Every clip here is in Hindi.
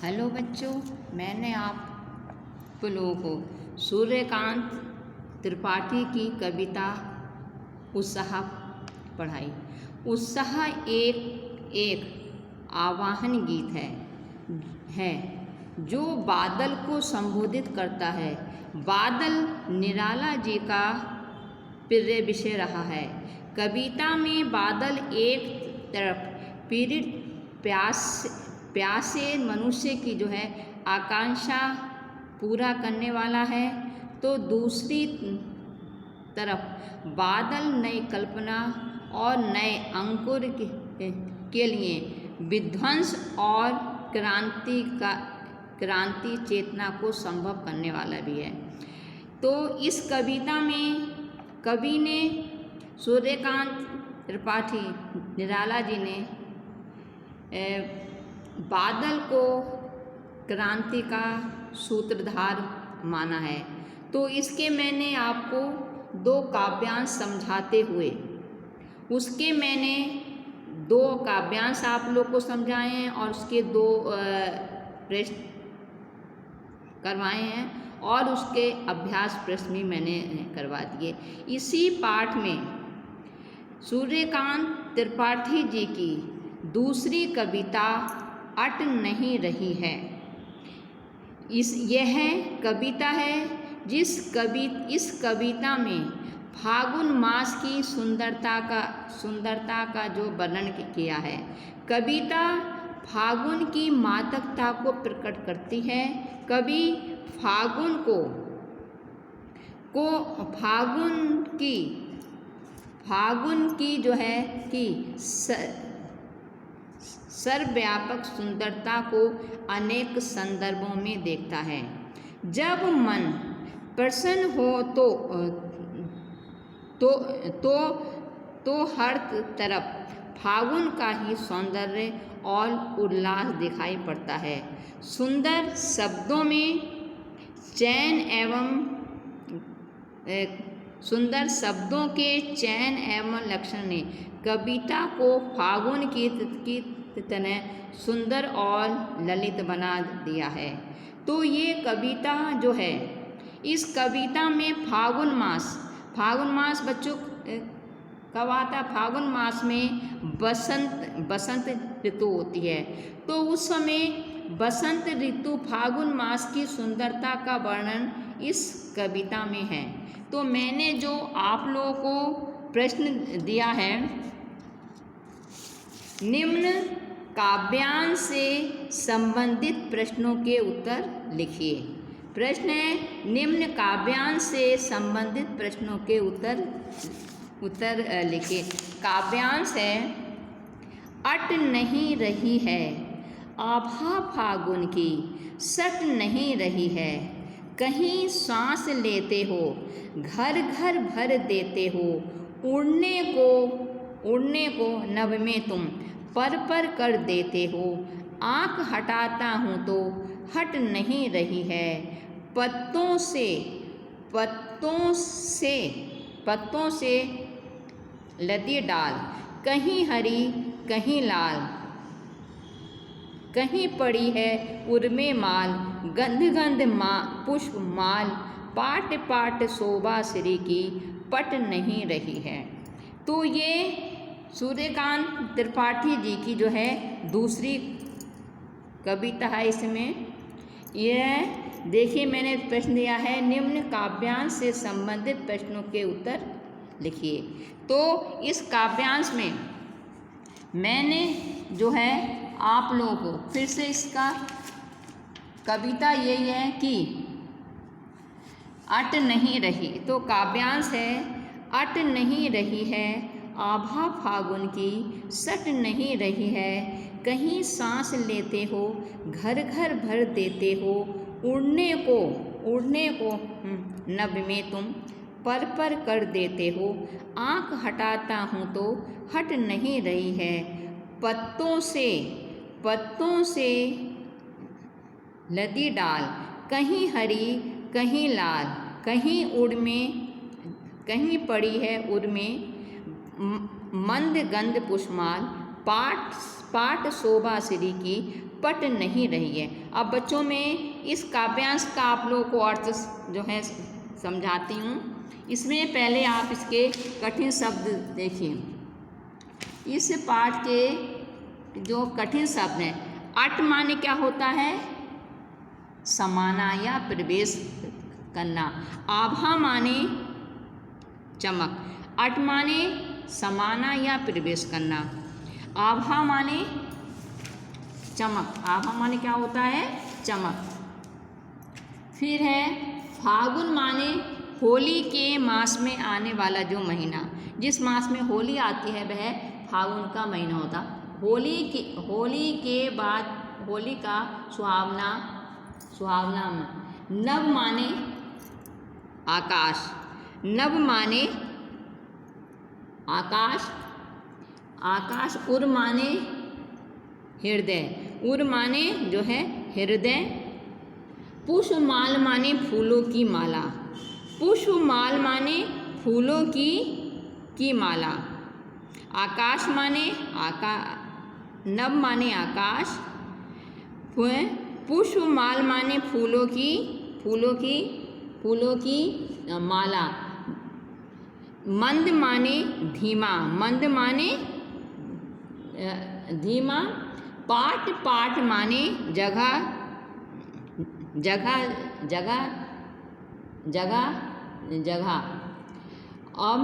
हेलो बच्चों, मैंने आप लोगों को सूर्यकांत त्रिपाठी की कविता उत्साह पढ़ाई। उत्साह एक एक आवाहन गीत है जो बादल को संबोधित करता है। बादल निराला जी का प्रिय विषय रहा है। कविता में बादल एक तरफ पीड़ित प्यासे मनुष्य की आकांक्षा पूरा करने वाला है, तो दूसरी तरफ बादल नई कल्पना और नए अंकुर के लिए विध्वंस और क्रांति चेतना को संभव करने वाला भी है। तो इस कविता में कवि ने सूर्यकांत त्रिपाठी निराला जी ने बादल को क्रांति का सूत्रधार माना है। तो इसके मैंने आपको दो काव्यांश समझाते हुए उसके मैंने दो काव्यांश आप लोग को समझाए हैं और उसके दो प्रश्न करवाए हैं और उसके अभ्यास प्रश्न भी मैंने करवा दिए। इसी पाठ में सूर्यकांत त्रिपाठी जी की दूसरी कविता अट नहीं रही है। यह कविता है इस कविता में फागुन मास की सुंदरता का जो वर्णन किया है। कविता फागुन की मादकता को प्रकट करती है। कवि फागुन की जो है कि सर्वव्यापक सुंदरता को अनेक संदर्भों में देखता है। जब मन प्रसन्न हो तो हर तरफ फागुन का ही सौंदर्य और उल्लास दिखाई पड़ता है। सुंदर शब्दों के चयन एवं लक्षण ने कविता को फागुन की तरह सुंदर और ललित बना दिया है। तो ये कविता जो है, इस कविता में फागुन मास बच्चों कब आता? फागुन मास में बसंत ऋतु होती है। तो उस समय बसंत ऋतु फागुन मास की सुंदरता का वर्णन इस कविता में है। तो मैंने जो आप लोगों को प्रश्न दिया है, निम्न काव्यांश से संबंधित प्रश्नों के उत्तर लिखिए। प्रश्न है, निम्न काव्यांश से संबंधित प्रश्नों के उत्तर लिखिए। काव्यांश है, अट नहीं रही है आभा फागुन की, सट नहीं रही है कहीं सांस लेते हो, घर घर भर देते हो, उड़ने को नभ में तुम पर कर देते हो, आँख हटाता हूँ तो हट नहीं रही है, पत्तों से लदी डाल, कहीं हरी कहीं लाल, कहीं पड़ी है उर्मे माल, गंध पुष्प माल, पाट शोभा श्री की पट नहीं रही है। तो ये सूर्यकांत त्रिपाठी जी की जो है दूसरी कविता है। इसमें यह देखिए, मैंने प्रश्न दिया है, निम्न काव्यांश से संबंधित प्रश्नों के उत्तर लिखिए। तो इस काव्यांश में मैंने जो है आप लोगों को फिर से इसका कविता यही है कि अट नहीं रही। तो काव्यांश है, अट नहीं रही है आभा फागुन की, सट नहीं रही है कहीं सांस लेते हो, घर घर भर देते हो, उड़ने को नभ में तुम पर कर देते हो, आँख हटाता हूँ तो हट नहीं रही है, पत्तों से लदी डाल, कहीं हरी कहीं लाल, कहीं पड़ी है उर्मे मंद गंध पुष्पमाल, पाठ शोभा श्री की पट नहीं रही है। अब बच्चों में इस काव्यांश का आप लोगों को अर्थ जो है समझाती हूँ। इसमें पहले आप इसके कठिन शब्द देखिए। इस पाठ के जो कठिन शब्द हैं, अट माने क्या होता है? समाना या प्रवेश करना। आभा माने चमक। अट माने समाना या प्रवेश करना। आभा माने चमक। आभा माने क्या होता है? चमक। फिर है फागुन माने होली के मास में आने वाला जो महीना। जिस मास में होली आती है वह फागुन का महीना होता। होली के बाद होली का सुहावना। नभ माने आकाश। नभ माने आकाश। आकाश। उर माने हृदय। उर माने जो है हृदय। पुष्पमाल माने फूलों की माला। पुष्पमाल माने फूलों की माला। आकाश माने नभ माने आकाश। पुष्पमाल माने फूलों की माला। मंद माने धीमा। मंद माने धीमा। पाट माने जगह। अब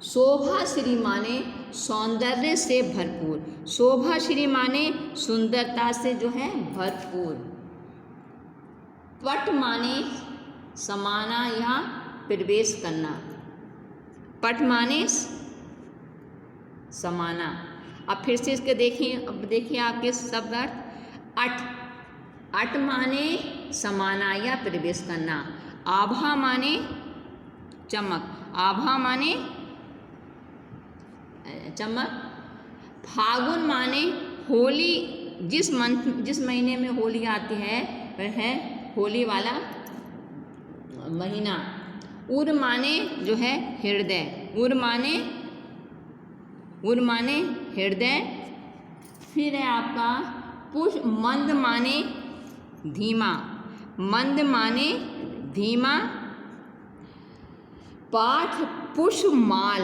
शोभा श्री माने सौंदर्य से भरपूर। शोभा श्री माने सुंदरता से जो है भरपूर। पट माने समाना या प्रवेश करना। पट माने समाना। अब फिर से इसके देखिए आपके शब्द अर्थ। अट माने समाना या प्रवेश करना। आभा माने चमक। आभा माने चमक। फागुन माने होली। जिस महीने में होली आती है वह है होली वाला महीना। उर माने जो है हृदय। उर माने हृदय। फिर है आपका पुष्प। मंद माने धीमा। मंद माने धीमा। पाठ पुष्पमाल।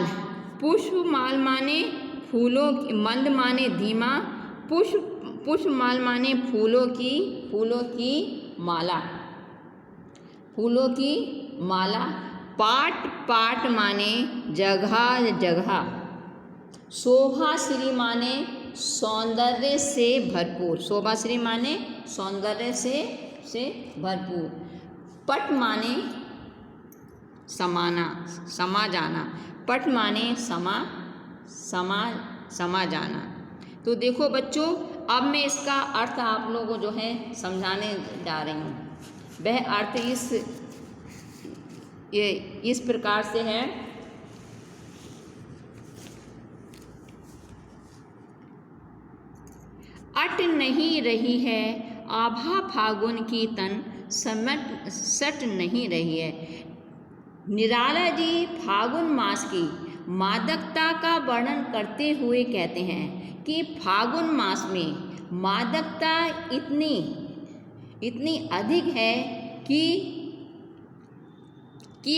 पुष्पमाल माने फूलों की। मंद माने धीमा। पुष्पमाल माने फूलों की माला। फूलों की माला। पाट माने जगह। शोभा श्री माने सौंदर्य से भरपूर। शोभा श्री माने सौंदर्य से भरपूर। पट माने समा जाना। पट माने समा जाना। तो देखो बच्चों, अब मैं इसका अर्थ आप लोगों को जो है समझाने जा रही हूँ। वह अर्थ इस प्रकार से है। अट नहीं रही है आभा फागुन की तन सट नहीं रही है। निराला जी फागुन मास की मादकता का वर्णन करते हुए कहते हैं कि फागुन मास में मादकता इतनी अधिक है कि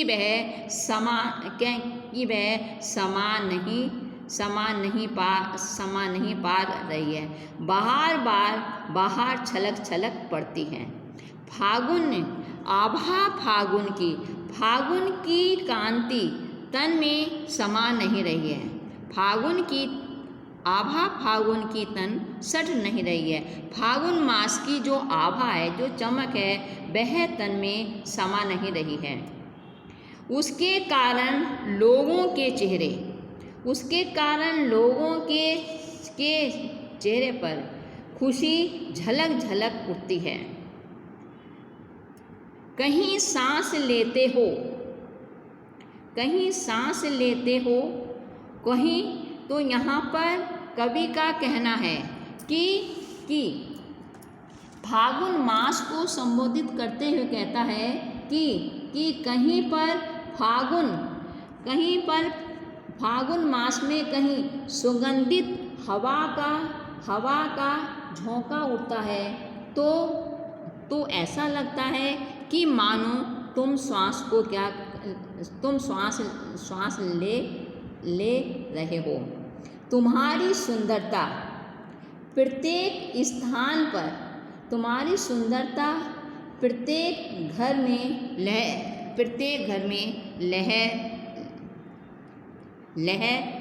वह समा नहीं पा रही है। बाहर छलक पड़ती है। फागुन की कांति तन में समा नहीं रही है। फागुन की तन सट नहीं रही है। फागुन मास की जो आभा है, जो चमक है, वह तन में समा नहीं रही है। उसके कारण लोगों के चेहरे पर खुशी झलक उठती है। कहीं सांस लेते हो कहीं। तो यहाँ पर कवि का कहना है कि फागुन मास को संबोधित करते हुए कहता है कि कहीं पर फागुन मास में कहीं सुगंधित हवा का झोंका उठता है तो ऐसा लगता है कि मानो तुम श्वास ले रहे हो। तुम्हारी सुंदरता प्रत्येक स्थान पर, तुम्हारी सुंदरता प्रत्येक घर में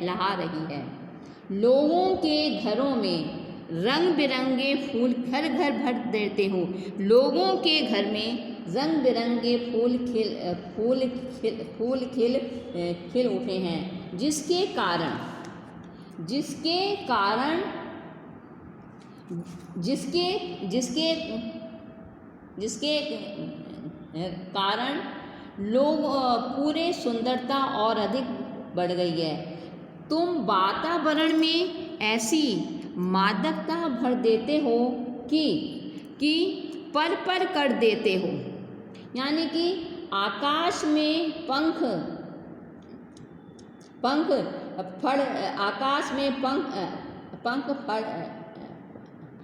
लहा रही है। लोगों के घरों में रंग बिरंगे फूल घर घर भर देते हो। लोगों के घर में रंग बिरंगे फूल खिल उठे हैं, जिसके कारण लोग पूरे सुंदरता और अधिक बढ़ गई है। तुम वातावरण में ऐसी मादकता भर देते हो कि पर कर देते हो। यानी कि आकाश में पंख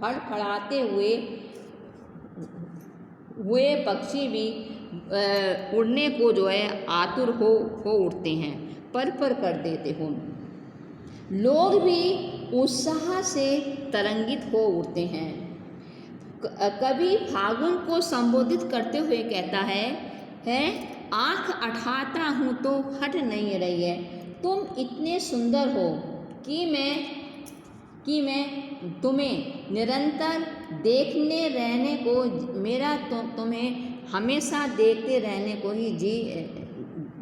फड़फड़ाते हुए पक्षी भी उड़ने को जो है आतुर हो उठते हैं, पर कर देते हो। लोग भी उत्साह से तरंगित हो उठते हैं। कभी फागुन को संबोधित करते हुए कहता है आँख उठाता हूँ तो हट नहीं रही है। तुम इतने सुंदर हो कि मैं तुम्हें निरंतर देखने रहने को, मेरा तुम्हें हमेशा देखते रहने को ही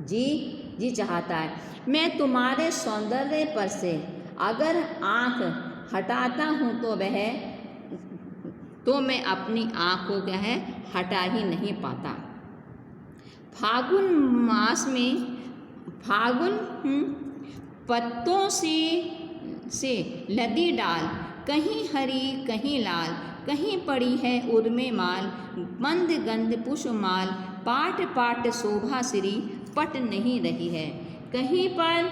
जी चाहता है। मैं तुम्हारे सौंदर्य पर से अगर आँख हटाता हूँ तो मैं अपनी आँख को क्या है हटा ही नहीं पाता। फागुन मास में पत्तों से लदी डाल, कहीं हरी कहीं लाल, कहीं पड़ी है उर्मे माल, मंद गंध पुष्पमाल, पाट शोभा श्री पट नहीं रही है। कहीं पर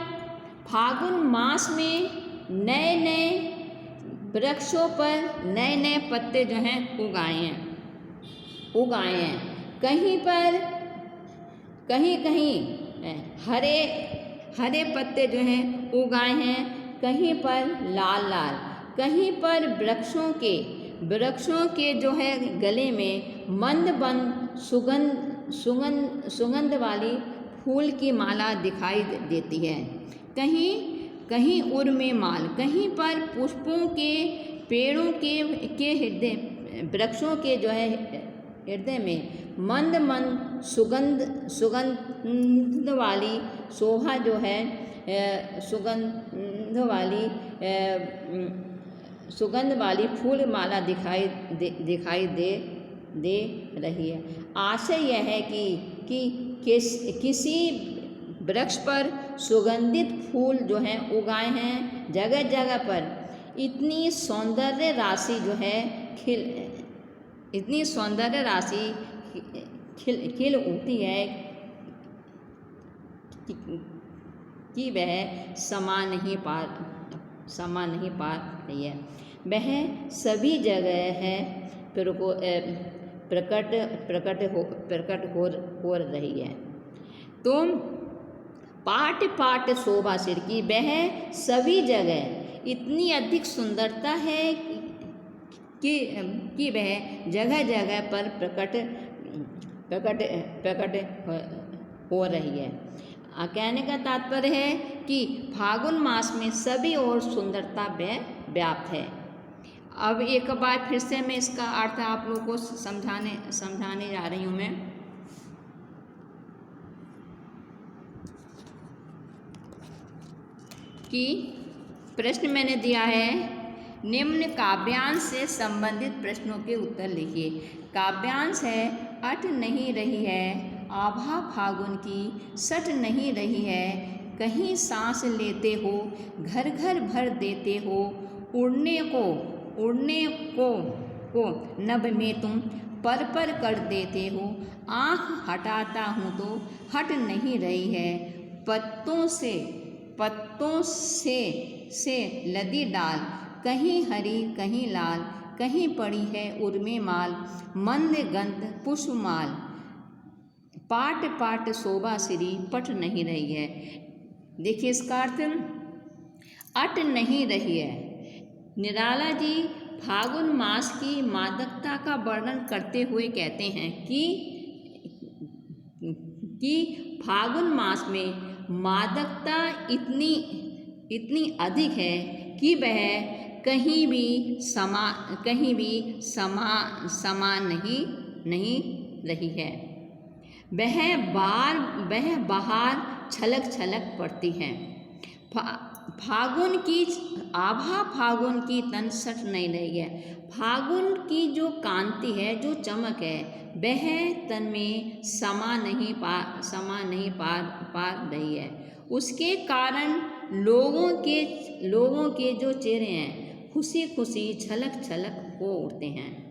फागुन मास में नए वृक्षों पर नए पत्ते जो हैं उगाए हैं। कहीं हरे पत्ते जो हैं उगाए हैं, कहीं पर लाल, कहीं पर वृक्षों के जो है गले में मंद सुगंध वाली फूल की माला दिखाई देती है। कहीं उर्मे माल, कहीं पर पुष्पों के पेड़ों के हृदय, वृक्षों के जो है हृदय में मंद सुगंध वाली शोभा जो है सुगंध वाली फूल माला दिखाई दे रही है। आशय यह है कि किसी वृक्ष पर सुगंधित फूल जो हैं उगाए हैं जगह जगह पर। इतनी सौंदर्य राशि खिल उठती है कि वह समा नहीं पा रही है। वह सभी जगह है प्रकट हो रही है। तो पाट शोभा सिर की, वह सभी जगह इतनी अधिक सुंदरता है कि वह जगह जगह पर प्रकट हो रही है। कहने का तात्पर्य है कि फागुन मास में सभी और सुंदरता व्याप्त है। अब एक बार फिर से मैं इसका अर्थ आप लोगों को समझाने जा रही हूँ मैं कि प्रश्न मैंने दिया है, निम्न काव्यांश से संबंधित प्रश्नों के उत्तर लिखिए। काव्यांश है, अट नहीं रही है, आभा फागुन की सट नहीं रही है, कहीं सांस लेते हो, घर घर भर देते हो, उड़ने को नभ में तुम पर कर देते हो, आँख हटाता हूँ तो हट नहीं रही है, पत्तों से लदी डाल, कहीं हरी कहीं लाल, कहीं पड़ी है उर्मे माल, मंद गंध पुष्पमाल, पाट पाट शोभा श्री पट नहीं रही है। देखिए इसका अर्थ अट नहीं रही है। निराला जी फागुन मास की मादकता का वर्णन करते हुए कहते हैं कि फागुन मास में मादकता इतनी अधिक है कि वह कहीं भी समा नहीं रही है। वह बाहर छलक छलक पड़ती है। फागुन की आभा फागुन की तन सट नहीं रही है। फागुन की जो कांति है, जो चमक है, वह तन में समा नहीं पा रही है। उसके कारण लोगों के जो चेहरे हैं खुशी खुशी छलक छलक हो उठते हैं।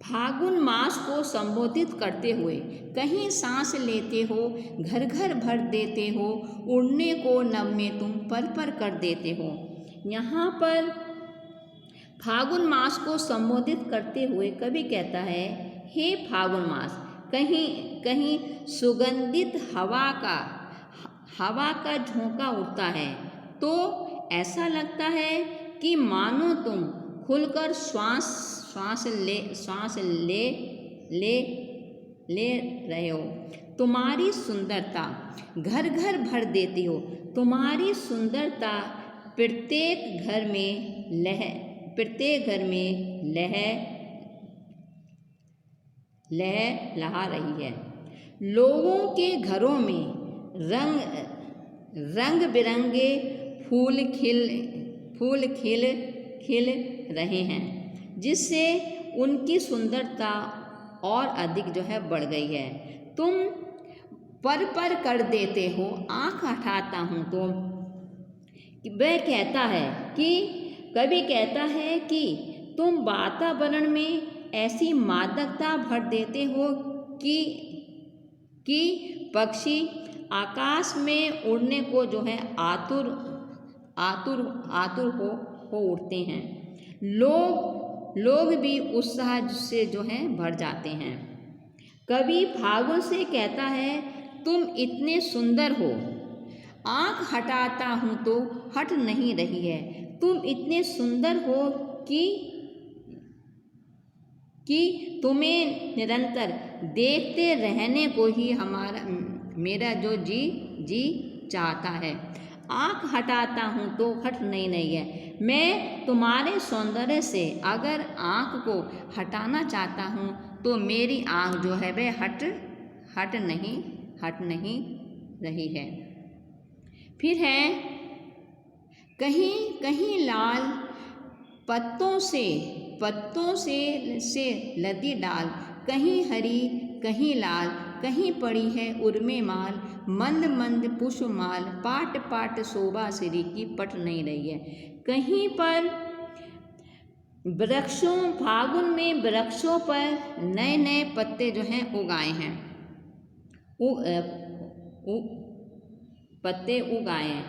फागुन मास को संबोधित करते हुए कहीं सांस लेते हो, घर घर भर देते हो, उड़ने को नभ में तुम पर कर देते हो। यहाँ पर फागुन मास को संबोधित करते हुए कवि कहता है, हे फागुन मास, कहीं सुगंधित हवा का झोंका उठता है तो ऐसा लगता है कि मानो तुम खुलकर श्वास ले रहे हो। तुम्हारी सुंदरता घर घर भर देती हो। तुम्हारी सुंदरता प्रत्येक घर में लहा रही है। लोगों के घरों में रंग बिरंगे फूल खिल रहे हैं, जिससे उनकी सुंदरता और अधिक जो है बढ़ गई है। तुम पर कर देते हो, आँख हटाता हूँ तो वह कहता है कि कवि कहता है कि तुम वातावरण में ऐसी मादकता भर देते हो कि पक्षी आकाश में उड़ने को जो है आतुर हो उठते हैं। लोग भी उत्साह से जो है भर जाते हैं। कवि फागुन से कहता है, तुम इतने सुंदर हो, आँख हटाता हूँ तो हट नहीं रही है। तुम इतने सुंदर हो कि तुम्हें निरंतर देखते रहने को ही मेरा जो जी चाहता है। आँख हटाता हूँ तो हट नहीं रही है। मैं तुम्हारे सौंदर्य से अगर आँख को हटाना चाहता हूँ तो मेरी आँख जो है वह हट नहीं रही है। फिर है, कहीं लाल पत्तों से लदी डाल, कहीं हरी कहीं लाल, कहीं पड़ी है उर्मे माल, मंद मंद पुष्पमाल, पाट पाट शोभा श्री की पट नहीं रही है। कहीं पर फागुन में वृक्षों पर नए नए पत्ते जो हैं उगाए हैं, पत्ते उगाए हैं।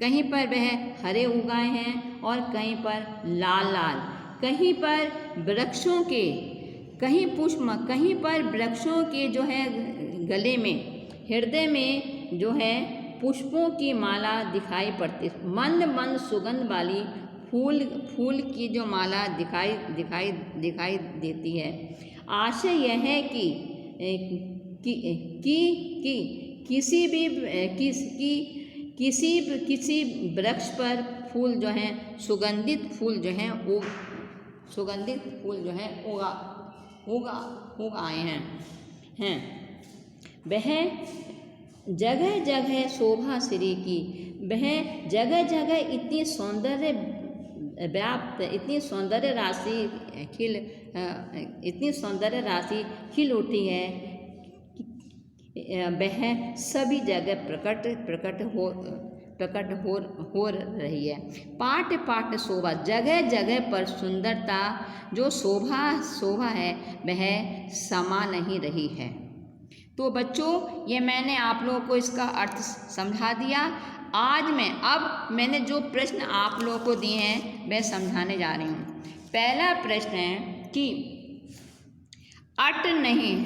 कहीं पर वह हरे उगाए हैं और कहीं पर लाल। कहीं पर वृक्षों के, कहीं पर वृक्षों के जो है गले में, हृदय में जो है पुष्पों की माला दिखाई पड़ती, मंद सुगंध वाली फूल की जो माला दिखाई देती है। आशय यह है कि किसी वृक्ष पर फूल जो हैं सुगंधित फूल जो हैं उगाए हैं। वह जगह जगह शोभा श्री की, वह जगह जगह इतनी सौंदर्य व्याप्त, इतनी सौंदर्य राशि खिल उठी है, वह सभी जगह प्रकट हो रही है। पाट पाट शोभा, जगह जगह पर सुंदरता जो शोभा है वह समा नहीं रही है। तो बच्चों ये मैंने आप लोगों को इसका अर्थ समझा दिया। आज मैंने जो प्रश्न आप लोगों को दिए हैं मैं समझाने जा रही हूँ। पहला प्रश्न है कि अट नहीं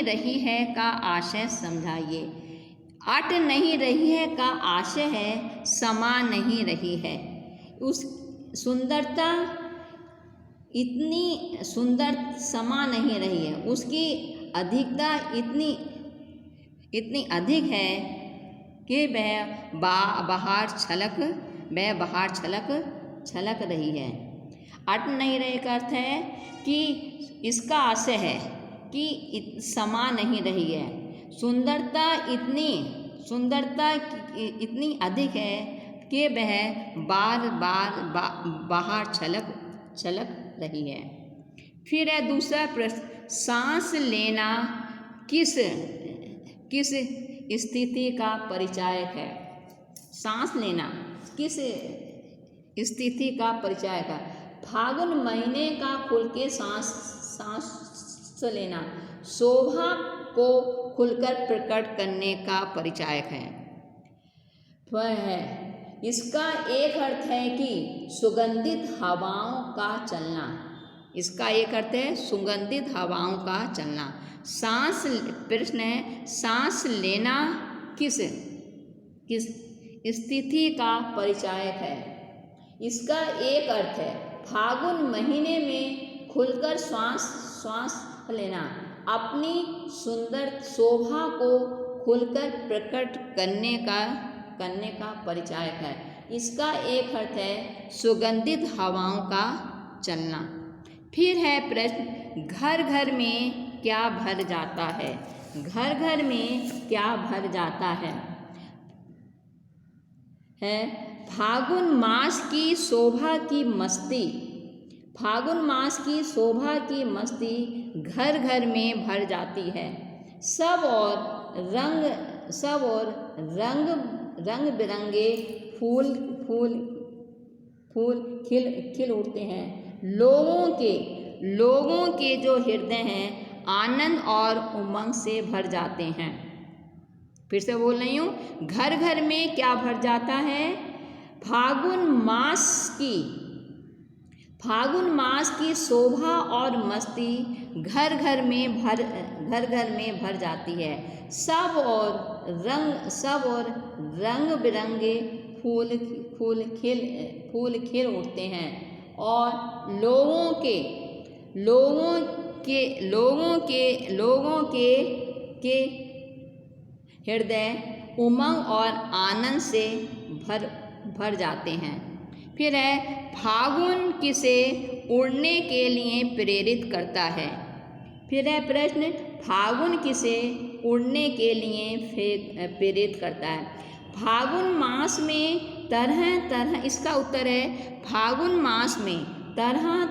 रही है का आशय समझाइए। अट नहीं रही है का आशय है समा नहीं रही है। उस सुंदरता इतनी सुंदर समा नहीं रही है, उसकी अधिकता इतनी अधिक है कि वह बाहर छलक रही है। अट नहीं रही का अर्थ है कि इसका आशय है कि समा नहीं रही है। सुंदरता इतनी अधिक है कि वह बाहर छलक रही है। फिर है दूसरा प्रश्न, सांस लेना किस स्थिति का परिचायक है। सांस लेना किस स्थिति का परिचायक है। फागुन महीने का खुल के सांस लेना शोभा को खुलकर प्रकट करने का परिचायक है। वह है इसका एक अर्थ है कि सुगंधित हवाओं का चलना। इसका एक अर्थ है सुगंधित हवाओं का चलना। प्रश्न है सांस लेना किस स्थिति का परिचायक है। इसका एक अर्थ है फागुन महीने में खुलकर श्वास लेना अपनी सुंदर शोभा को खुलकर प्रकट करने का परिचायक है। इसका एक अर्थ है सुगंधित हवाओं का चलना। फिर है प्रश्न, घर घर में क्या भर जाता है। घर घर में क्या भर जाता है फागुन मास की शोभा की मस्ती। फागुन मास की शोभा की मस्ती घर घर में भर जाती है। सब और रंग बिरंगे फूल खिल उठते हैं। लोगों के जो हृदय हैं आनंद और उमंग से भर जाते हैं। फिर से बोल रही हूँ, घर घर में क्या भर जाता है। फागुन मास की शोभा और मस्ती घर घर में भर जाती है। सब और रंग बिरंगे फूल खिल उठते हैं और लोगों के हृदय उमंग और आनंद से भर जाते हैं। फिर है फागुन किसे उड़ने के लिए प्रेरित करता है। फिर है प्रश्न, फागुन किसे उड़ने के लिए प्रेरित करता है। फागुन मास में इसका उत्तर है फागुन मास में तरह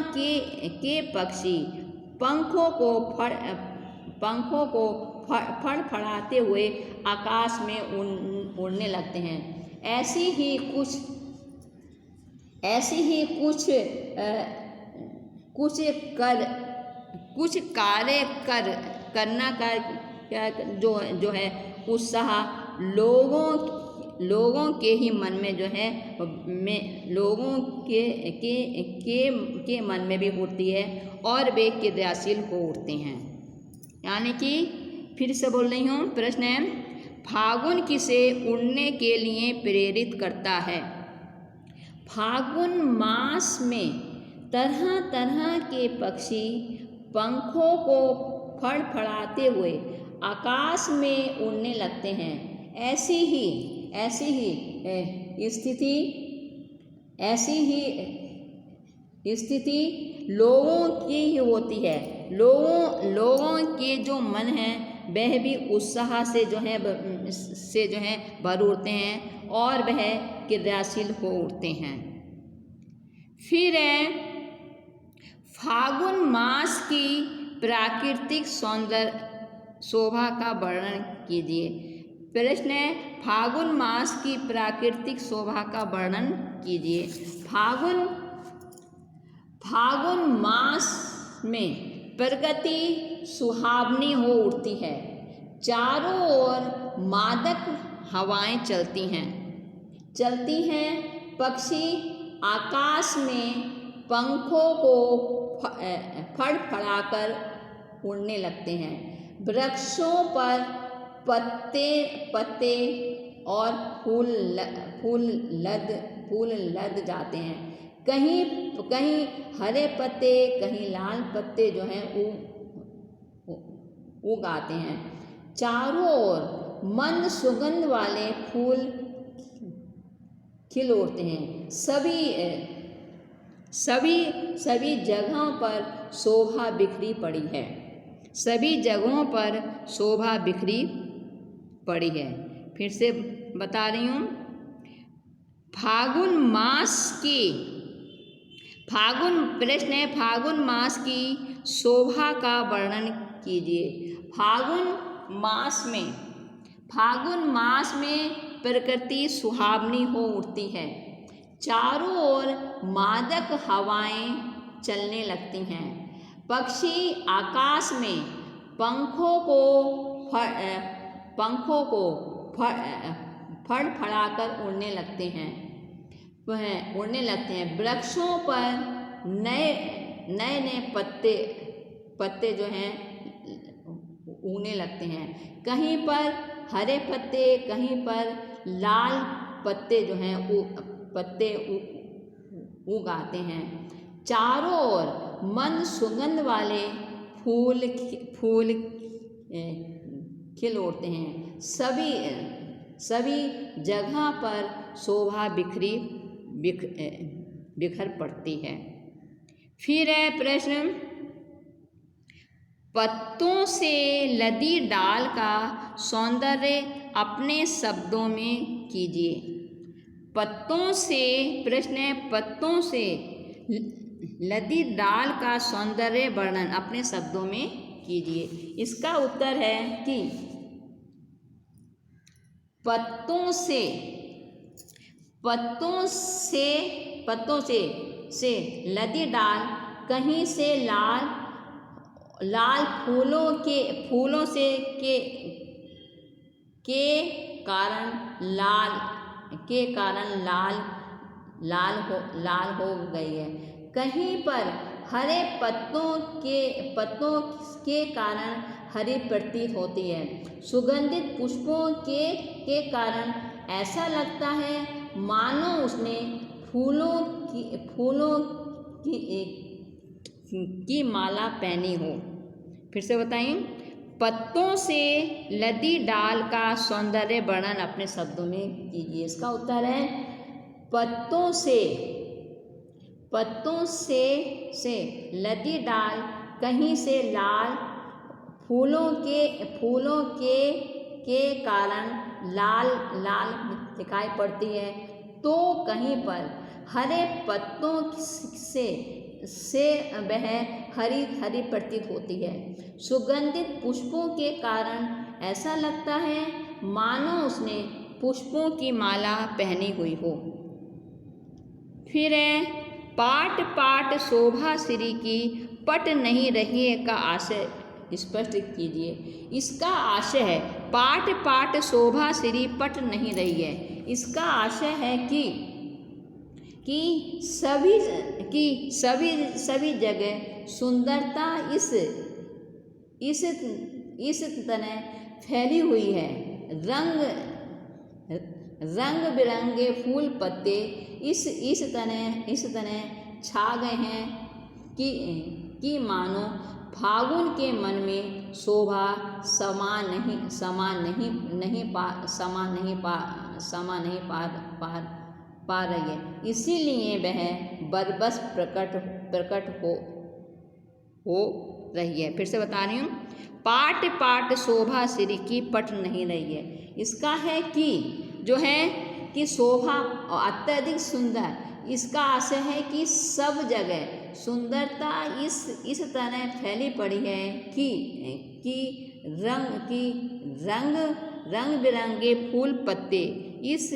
के पक्षी पंखों को फड़फड़ाते हुए आकाश में उड़ने लगते हैं। ऐसी ही कुछ कार्य करना का जो है उत्साह लोगों के ही मन में जो है लोगों के मन में भी होती है और वे क्रियाशील हो उठते हैं। यानी कि फिर से बोल रही हूँ, प्रश्न है फागुन किसे उड़ने के लिए प्रेरित करता है। फागुन मास में तरह के पक्षी पंखों को फड़फड़ाते हुए आकाश में उड़ने लगते हैं। ऐसी ही स्थिति लोगों की ही होती है। लोगों के जो मन है वह भी उत्साह से जो है भर उठते हैं और वह क्रियाशील हो उठते हैं। फिर है फागुन मास की प्राकृतिक सौंदर्य शोभा का वर्णन कीजिए। प्रश्न है फागुन मास की प्राकृतिक शोभा का वर्णन कीजिए। फागुन मास में प्रकृति सुहावनी हो उठती है। चारों ओर मादक हवाएं चलती हैं। पक्षी आकाश में पंखों को फड़फड़ाकर उड़ने लगते हैं। वृक्षों पर पत्ते और फूल लद जाते हैं। कहीं हरे पत्ते, कहीं लाल पत्ते जो हैं उगाते हैं। चारों ओर मंद सुगंध वाले फूल खिल उठते हैं। सभी जगहों पर शोभा बिखरी पड़ी है। सभी जगहों पर शोभा बिखरी पड़ी है। फिर से बता रही हूँ। प्रश्न है, फागुन मास की शोभा का वर्णन कीजिए। फागुन मास में प्रकृति सुहावनी हो उठती है। चारों ओर मादक हवाएं चलने लगती हैं। पक्षी आकाश में पंखों को फड़फड़ाकर उड़ने लगते हैं। वृक्षों पर नए पत्ते जो हैं उगने लगते हैं। कहीं पर हरे पत्ते, कहीं पर लाल पत्ते जो हैं उगाते हैं। चारों ओर मंद सुगंध वाले फूल खिल उठते हैं। सभी जगह पर शोभा बिखर पड़ती है। फिर है प्रश्न, पत्तों से लदी डाल का सौंदर्य अपने शब्दों में कीजिए। पत्तों से लदी डाल का सौंदर्य वर्णन अपने शब्दों में कीजिए। इसका उत्तर है कि पत्तों से लदी डाल, कहीं से लाल फूलों से के कारण लाल हो गई है। कहीं पर हरे पत्तों के कारण हरी प्रतीत होती है। सुगंधित पुष्पों के कारण ऐसा लगता है मानो उसने फूलों की माला पहनी हो। फिर से बताइए। पत्तों से लदी डाल का सौंदर्य वर्णन अपने शब्दों में कीजिए। इसका उत्तर है पत्तों से लदी डाल, कहीं से लाल फूलों के कारण लाल दिखाई पड़ती है, तो कहीं पर हरे पत्तों से वह हरी प्रतीत होती है। सुगंधित पुष्पों के कारण ऐसा लगता है मानो उसने पुष्पों की माला पहनी हुई हो। फिर है, पाट शोभा श्री की पट नहीं रही है का आशय स्पष्ट कीजिए। इसका आशय है पाट शोभा श्री पट नहीं रही है। इसका आशय है कि सभी जगह सुंदरता इस तरह फैली हुई है। रंग बिरंगे फूल पत्ते इस तरह छा गए हैं कि मानो फागुन के मन में शोभा समा नहीं पा रही है। इसीलिए वह बरबस प्रकट हो रही है। फिर से बता रही हूँ। पाट शोभा श्री की पट नहीं रही है। इसका है कि जो है कि शोभा अत्यधिक सुंदर, इसका आशय है कि सब जगह सुंदरता इस तरह फैली पड़ी है कि रंग बिरंगे फूल पत्ते इस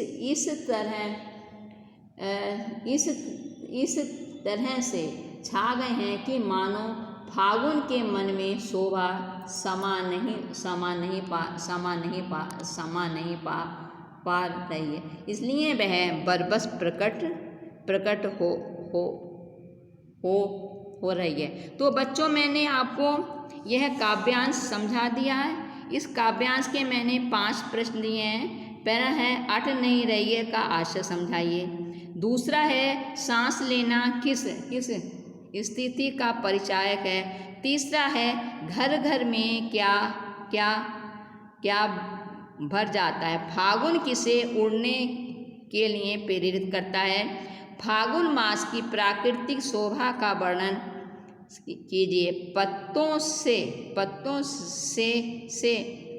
तरह से छा गए हैं कि मानो फागुन के मन में शोभा पा रही है, इसलिए वह बरबस प्रकट हो रही है। तो बच्चों, मैंने आपको यह काव्यांश समझा दिया है। इस काव्यांश के मैंने 5 प्रश्न दिए हैं। पहला है अट नहीं रही है का आशय समझाइए। दूसरा है सांस लेना किस स्थिति का परिचायक है। तीसरा है घर घर में क्या क्या क्या भर जाता है। फागुन किसे उड़ने के लिए प्रेरित करता है। फागुन मास की प्राकृतिक शोभा का वर्णन कीजिए। पत्तों से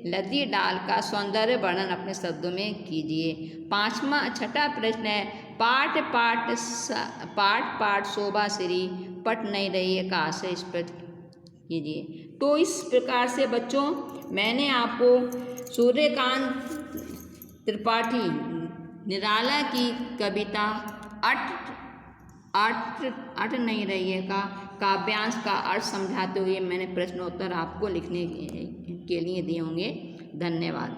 लदी डाल का सौंदर्य वर्णन अपने शब्दों में कीजिए। छठा प्रश्न है पाठ पाठ शोभा श्री पट नहीं रही है का आशय स्पष्ट कीजिए। तो इस प्रकार से बच्चों, मैंने आपको सूर्यकांत त्रिपाठी निराला की कविता अट नहीं रही है का काव्यांश का अर्थ समझाते हुए मैंने प्रश्नोत्तर आपको लिखने के लिए दिए होंगे। धन्यवाद।